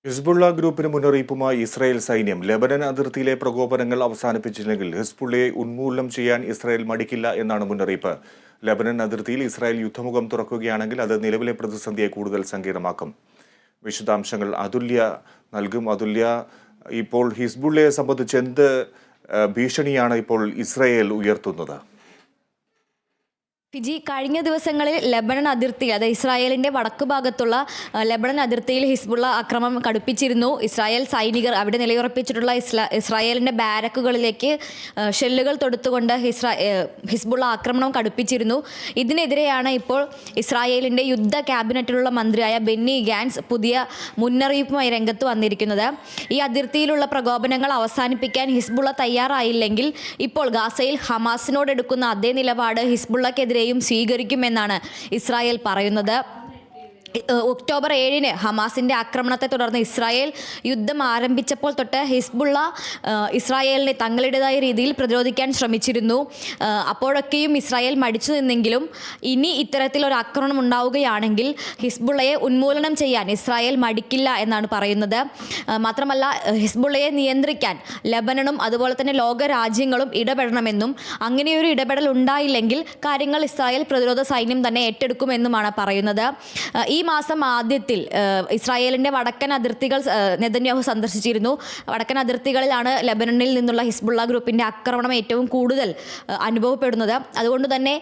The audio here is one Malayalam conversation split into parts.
ഹിസ്ബുള്ള ഗ്രൂപ്പിന് മുന്നറിയിപ്പുമായി ഇസ്രായേൽ സൈന്യം ലെബനൻ അതിർത്തിയിലെ പ്രകോപനങ്ങൾ അവസാനിപ്പിച്ചില്ലെങ്കിൽ ഹിസ്ബുള്ളയെ ഉന്മൂലനം ചെയ്യാൻ ഇസ്രായേൽ മടിക്കില്ല എന്നാണ് മുന്നറിയിപ്പ്. ലെബനൻ അതിർത്തിയിൽ ഇസ്രായേൽ യുദ്ധമുഖം തുറക്കുകയാണെങ്കിൽ അത് നിലവിലെ പ്രതിസന്ധിയെ കൂടുതൽ സങ്കീർണമാക്കും. വിശദാംശങ്ങൾ അതുല്യ നൽകും. അതുല്യ, ഇപ്പോൾ ഹിസ്ബുള്ളയെ സംബന്ധിച്ച് എന്ത് ഭീഷണിയാണ് ഇപ്പോൾ ഇസ്രായേൽ ഉയർത്തുന്നത്? ഫിജി, കഴിഞ്ഞ ദിവസങ്ങളിൽ ലെബനൻ അതിർത്തി, അതായത് ഇസ്രായേലിൻ്റെ വടക്കു ഭാഗത്തുള്ള ലെബനൻ അതിർത്തിയിൽ ഹിസ്ബുള്ള ആക്രമണം കടുപ്പിച്ചിരുന്നു. ഇസ്രായേൽ സൈനികർ അവിടെ നിലയുറപ്പിച്ചിട്ടുള്ള ഇസ്രായേലിൻ്റെ ബാരക്കുകളിലേക്ക് ഷെല്ലുകൾ തൊടുത്തുകൊണ്ട് ഹിസ്ബുള്ള ആക്രമണം കടുപ്പിച്ചിരുന്നു. ഇതിനെതിരെയാണ് ഇപ്പോൾ ഇസ്രായേലിൻ്റെ യുദ്ധ ക്യാബിനറ്റിലുള്ള മന്ത്രിയായ ബെന്നി ഗാൻസ് പുതിയ മുന്നറിയിപ്പുമായി രംഗത്ത് വന്നിരിക്കുന്നത്. ഈ അതിർത്തിയിലുള്ള പ്രകോപനങ്ങൾ അവസാനിപ്പിക്കാൻ ഹിസ്ബുള്ള തയ്യാറായില്ലെങ്കിൽ ഇപ്പോൾ ഗാസയിൽ ഹമാസിനോടെടുക്കുന്ന അതേ നിലപാട് ഹിസ്ബുള്ളക്കെതിരെ സ്വീകരിക്കുമെന്നാണ് ഇസ്രായേൽ പറയുന്നത്. ഒക്ടോബർ 7 ഹമാസിൻ്റെ ആക്രമണത്തെ തുടർന്ന് ഇസ്രായേൽ യുദ്ധം ആരംഭിച്ചപ്പോൾ തൊട്ട് ഹിസ്ബുള്ള ഇസ്രായേലിനെ തങ്ങളുടേതായ രീതിയിൽ പ്രതിരോധിക്കാൻ ശ്രമിച്ചിരുന്നു. അപ്പോഴൊക്കെയും ഇസ്രായേൽ മടിച്ചു നിന്നെങ്കിലും ഇനി ഇത്തരത്തിലൊരു ആക്രമണം ഉണ്ടാവുകയാണെങ്കിൽ ഹിസ്ബുള്ളയെ ഉന്മൂലനം ചെയ്യാൻ ഇസ്രായേൽ മടിക്കില്ല എന്നാണ് പറയുന്നത്. മാത്രമല്ല, ഹിസ്ബുള്ളയെ നിയന്ത്രിക്കാൻ ലെബനനും അതുപോലെ തന്നെ ലോക രാജ്യങ്ങളും ഇടപെടണമെന്നും അങ്ങനെയൊരു ഇടപെടൽ ഉണ്ടായില്ലെങ്കിൽ കാര്യങ്ങൾ ഇസ്രായേൽ പ്രതിരോധ സൈന്യം തന്നെ ഏറ്റെടുക്കുമെന്നുമാണ് പറയുന്നത്. ഈ മാസം ആദ്യത്തിൽ ഇസ്രായേലിൻ്റെ വടക്കൻ അതിർത്തികൾ നെതന്യാഹു സന്ദർശിച്ചിരുന്നു. വടക്കൻ അതിർത്തികളിലാണ് ലെബനനിൽ നിന്നുള്ള ഹിസ്ബുള്ള ഗ്രൂപ്പിൻ്റെ ആക്രമണം ഏറ്റവും കൂടുതൽ അനുഭവപ്പെടുന്നത്. അതുകൊണ്ട് തന്നെ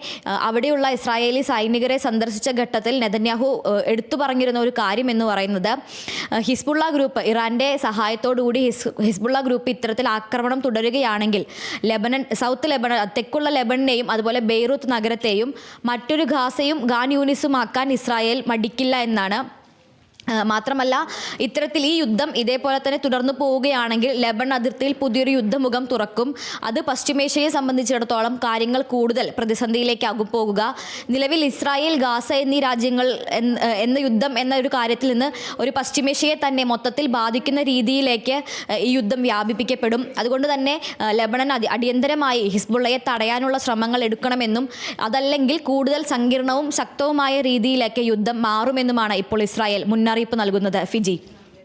അവിടെയുള്ള ഇസ്രായേലി സൈനികരെ സന്ദർശിച്ച ഘട്ടത്തിൽ നെതന്യാഹു എടുത്തു പറഞ്ഞിരുന്ന ഒരു കാര്യം എന്ന് പറയുന്നത്, ഹിസ്ബുള്ള ഗ്രൂപ്പ് ഇറാൻ്റെ സഹായത്തോടുകൂടി ഹിസ്ബുള്ള ഗ്രൂപ്പ് ഇത്തരത്തിൽ ആക്രമണം തുടരുകയാണെങ്കിൽ സൗത്ത് ലെബനൻ, തെക്കുള്ള ലെബനനെയും അതുപോലെ ബെയ്റൂത്ത് നഗരത്തെയും മറ്റൊരു ഗാസയും ഖാൻ യൂനിസുമാക്കാൻ ഇസ്രായേൽ മടിക്കില്ല എന്നാണ്. മാത്രമല്ല, ഇത്തരത്തിൽ ഈ യുദ്ധം ഇതേപോലെ തന്നെ തുടർന്നു പോവുകയാണെങ്കിൽ ലെബനൻ അതിർത്തിയിൽ പുതിയൊരു യുദ്ധമുഖം തുറക്കും. അത് പശ്ചിമേഷ്യയെ സംബന്ധിച്ചിടത്തോളം കാര്യങ്ങൾ കൂടുതൽ പ്രതിസന്ധിയിലേക്കാകും പോകുക. നിലവിൽ ഇസ്രായേൽ, ഗാസ എന്നീ രാജ്യങ്ങൾ എന്ന യുദ്ധം എന്ന ഒരു കാര്യത്തിൽ നിന്ന് ഒരു പശ്ചിമേഷ്യയെ തന്നെ മൊത്തത്തിൽ ബാധിക്കുന്ന രീതിയിലേക്ക് ഈ യുദ്ധം വ്യാപിപ്പിക്കപ്പെടും. അതുകൊണ്ട് തന്നെ ലെബനൻ അടിയന്തരമായി ഹിസ്ബുള്ളയെ തടയാനുള്ള ശ്രമങ്ങൾ എടുക്കണമെന്നും അതല്ലെങ്കിൽ കൂടുതൽ സങ്കീർണവും ശക്തവുമായ രീതിയിലേക്ക് യുദ്ധം മാറുമെന്നുമാണ് ഇപ്പോൾ ഇസ്രായേൽ മുന്നറിയിപ്പ് നൽകുന്നത്. ഫിജി.